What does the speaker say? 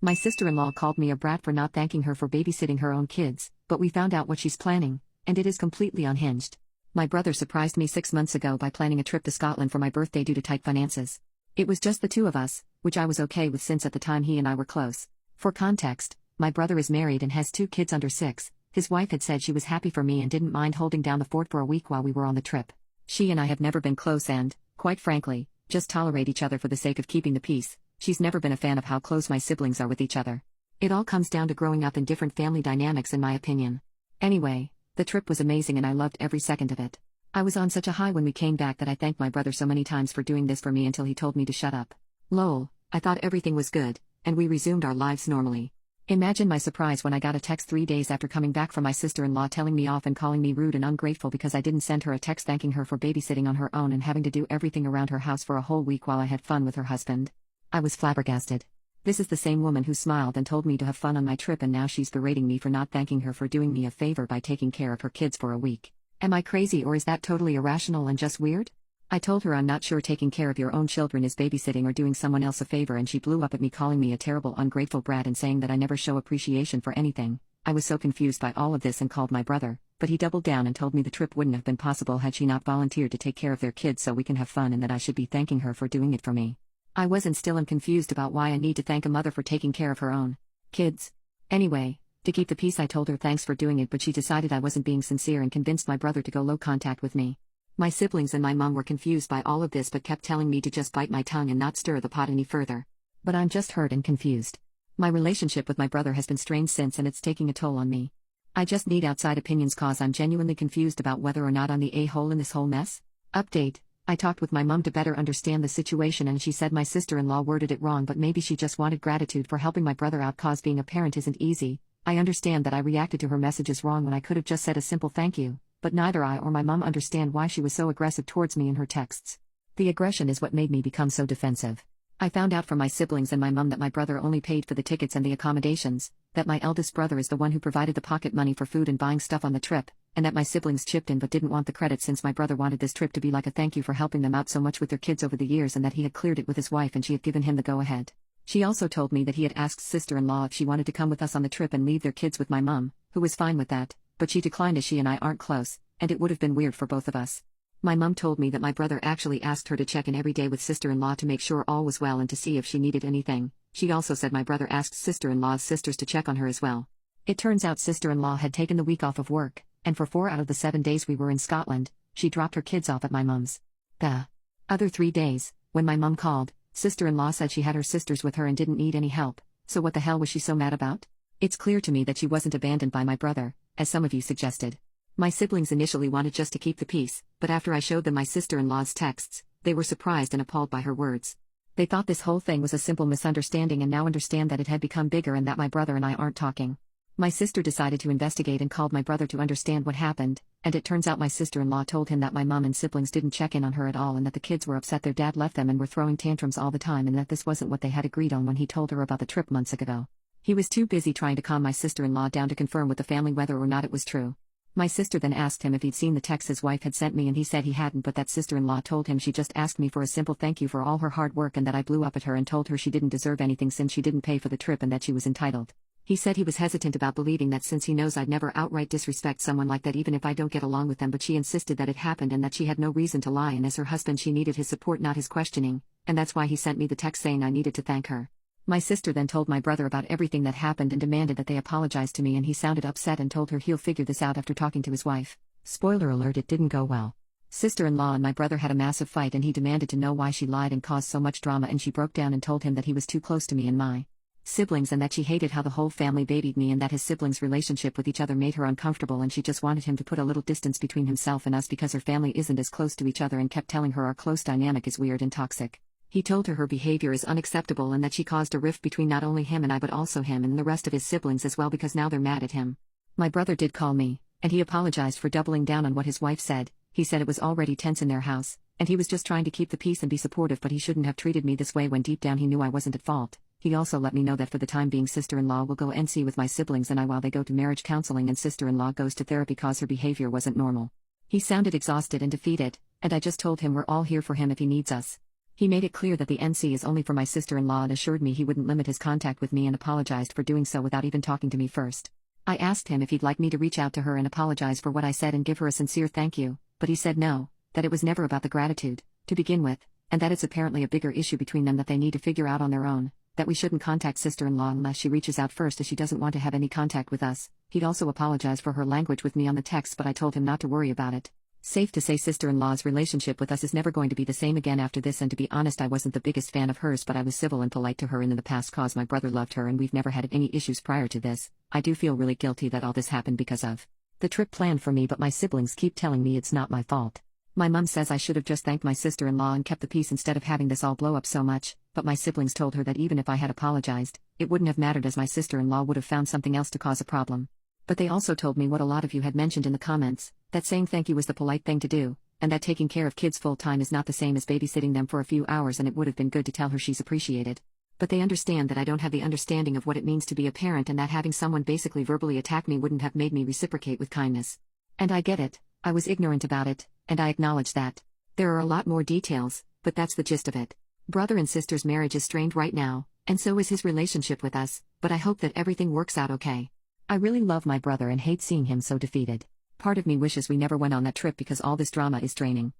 My sister-in-law called me a brat for not thanking her for babysitting her own kids, but we found out what she's planning, and it is completely unhinged. My brother surprised me 6 months ago by planning a trip to Scotland for my birthday due to tight finances. It was just the two of us, which I was okay with since at the time he and I were close. For context, my brother is married and has 2 kids under 6. His wife had said she was happy for me and didn't mind holding down the fort for a week while we were on the trip. She and I have never been close and, quite frankly, just tolerate each other for the sake of keeping the peace. She's never been a fan of how close my siblings are with each other. It all comes down to growing up in different family dynamics in my opinion. Anyway, the trip was amazing and I loved every second of it. I was on such a high when we came back that I thanked my brother so many times for doing this for me until he told me to shut up. Lol, I thought everything was good, and we resumed our lives normally. Imagine my surprise when I got a text 3 days after coming back from my sister-in-law telling me off and calling me rude and ungrateful because I didn't send her a text thanking her for babysitting on her own and having to do everything around her house for a whole week while I had fun with her husband. I was flabbergasted. This is the same woman who smiled and told me to have fun on my trip, and now she's berating me for not thanking her for doing me a favor by taking care of her kids for a week. Am I crazy, or is that totally irrational and just weird? I told her I'm not sure taking care of your own children is babysitting or doing someone else a favor, and she blew up at me calling me a terrible ungrateful brat and saying that I never show appreciation for anything. I was so confused by all of this and called my brother, but he doubled down and told me the trip wouldn't have been possible had she not volunteered to take care of their kids so we can have fun, and that I should be thanking her for doing it for me. I was and still am confused about why I need to thank a mother for taking care of her own kids. Anyway, to keep the peace I told her thanks for doing it, but she decided I wasn't being sincere and convinced my brother to go low contact with me. My siblings and my mom were confused by all of this but kept telling me to just bite my tongue and not stir the pot any further. But I'm just hurt and confused. My relationship with my brother has been strained since, and it's taking a toll on me. I just need outside opinions cause I'm genuinely confused about whether or not I'm the a-hole in this whole mess. Update: I talked with my mom to better understand the situation and she said my sister-in-law worded it wrong, but maybe she just wanted gratitude for helping my brother out cause being a parent isn't easy. I understand that I reacted to her messages wrong when I could have just said a simple thank you. But neither I or my mom understand why she was so aggressive towards me in her texts. The aggression is what made me become so defensive. I found out from my siblings and my mom that my brother only paid for the tickets and the accommodations, that my eldest brother is the one who provided the pocket money for food and buying stuff on the trip, and that my siblings chipped in but didn't want the credit since my brother wanted this trip to be like a thank you for helping them out so much with their kids over the years, and that he had cleared it with his wife and she had given him the go-ahead. She also told me that he had asked sister-in-law if she wanted to come with us on the trip and leave their kids with my mom, who was fine with that, but she declined as she and I aren't close, and it would have been weird for both of us. My mom told me that my brother actually asked her to check in every day with sister-in-law to make sure all was well and to see if she needed anything. She also said my brother asked sister-in-law's sisters to check on her as well. It turns out sister-in-law had taken the week off of work, and for 4 out of the 7 days we were in Scotland, she dropped her kids off at my mom's. The other 3 days, when my mom called, sister-in-law said she had her sisters with her and didn't need any help, so what the hell was she so mad about? It's clear to me that she wasn't abandoned by my brother, as some of you suggested. My siblings initially wanted just to keep the peace, but after I showed them my sister-in-law's texts, they were surprised and appalled by her words. They thought this whole thing was a simple misunderstanding and now understand that it had become bigger and that my brother and I aren't talking. My sister decided to investigate and called my brother to understand what happened, and it turns out my sister-in-law told him that my mom and siblings didn't check in on her at all and that the kids were upset their dad left them and were throwing tantrums all the time, and that this wasn't what they had agreed on when he told her about the trip months ago. He was too busy trying to calm my sister-in-law down to confirm with the family whether or not it was true. My sister then asked him if he'd seen the text his wife had sent me, and he said he hadn't, but that sister-in-law told him she just asked me for a simple thank you for all her hard work and that I blew up at her and told her she didn't deserve anything since she didn't pay for the trip and that she was entitled. He said he was hesitant about believing that since he knows I'd never outright disrespect someone like that even if I don't get along with them, but she insisted that it happened and that she had no reason to lie, and as her husband she needed his support not his questioning, and that's why he sent me the text saying I needed to thank her. My sister then told my brother about everything that happened and demanded that they apologize to me, and he sounded upset and told her he'll figure this out after talking to his wife. Spoiler alert, it didn't go well. Sister-in-law and my brother had a massive fight and he demanded to know why she lied and caused so much drama, and she broke down and told him that he was too close to me and my siblings and that she hated how the whole family babied me and that his siblings' relationship with each other made her uncomfortable, and she just wanted him to put a little distance between himself and us because her family isn't as close to each other, and kept telling her our close dynamic is weird and toxic. He told her behavior is unacceptable and that she caused a rift between not only him and I but also him and the rest of his siblings as well because now they're mad at him. My brother did call me, and he apologized for doubling down on what his wife said. He said it was already tense in their house, and he was just trying to keep the peace and be supportive, but he shouldn't have treated me this way when deep down he knew I wasn't at fault. He also let me know that for the time being sister-in-law will go NC with my siblings and I while they go to marriage counseling, and sister-in-law goes to therapy cause her behavior wasn't normal. He sounded exhausted and defeated, and I just told him we're all here for him if he needs us. He made it clear that the NC is only for my sister-in-law and assured me he wouldn't limit his contact with me and apologized for doing so without even talking to me first. I asked him if he'd like me to reach out to her and apologize for what I said and give her a sincere thank you, but he said no, that it was never about the gratitude, to begin with, and that it's apparently a bigger issue between them that they need to figure out on their own, that we shouldn't contact sister-in-law unless she reaches out first as she doesn't want to have any contact with us. He'd also apologized for her language with me on the text, but I told him not to worry about it. Safe to say sister-in-law's relationship with us is never going to be the same again after this, and to be honest I wasn't the biggest fan of hers, but I was civil and polite to her in the past cause my brother loved her and we've never had any issues prior to this. I do feel really guilty that all this happened because of the trip planned for me, but my siblings keep telling me it's not my fault. My mom says I should have just thanked my sister-in-law and kept the peace instead of having this all blow up so much, but my siblings told her that even if I had apologized, it wouldn't have mattered as my sister-in-law would have found something else to cause a problem. But they also told me what a lot of you had mentioned in the comments, that saying thank you was the polite thing to do, and that taking care of kids full-time is not the same as babysitting them for a few hours, and it would have been good to tell her she's appreciated. But they understand that I don't have the understanding of what it means to be a parent, and that having someone basically verbally attack me wouldn't have made me reciprocate with kindness. And I get it, I was ignorant about it, and I acknowledge that. There are a lot more details, but that's the gist of it. Brother and sister's marriage is strained right now, and so is his relationship with us, but I hope that everything works out okay. I really love my brother and hate seeing him so defeated. Part of me wishes we never went on that trip because all this drama is draining.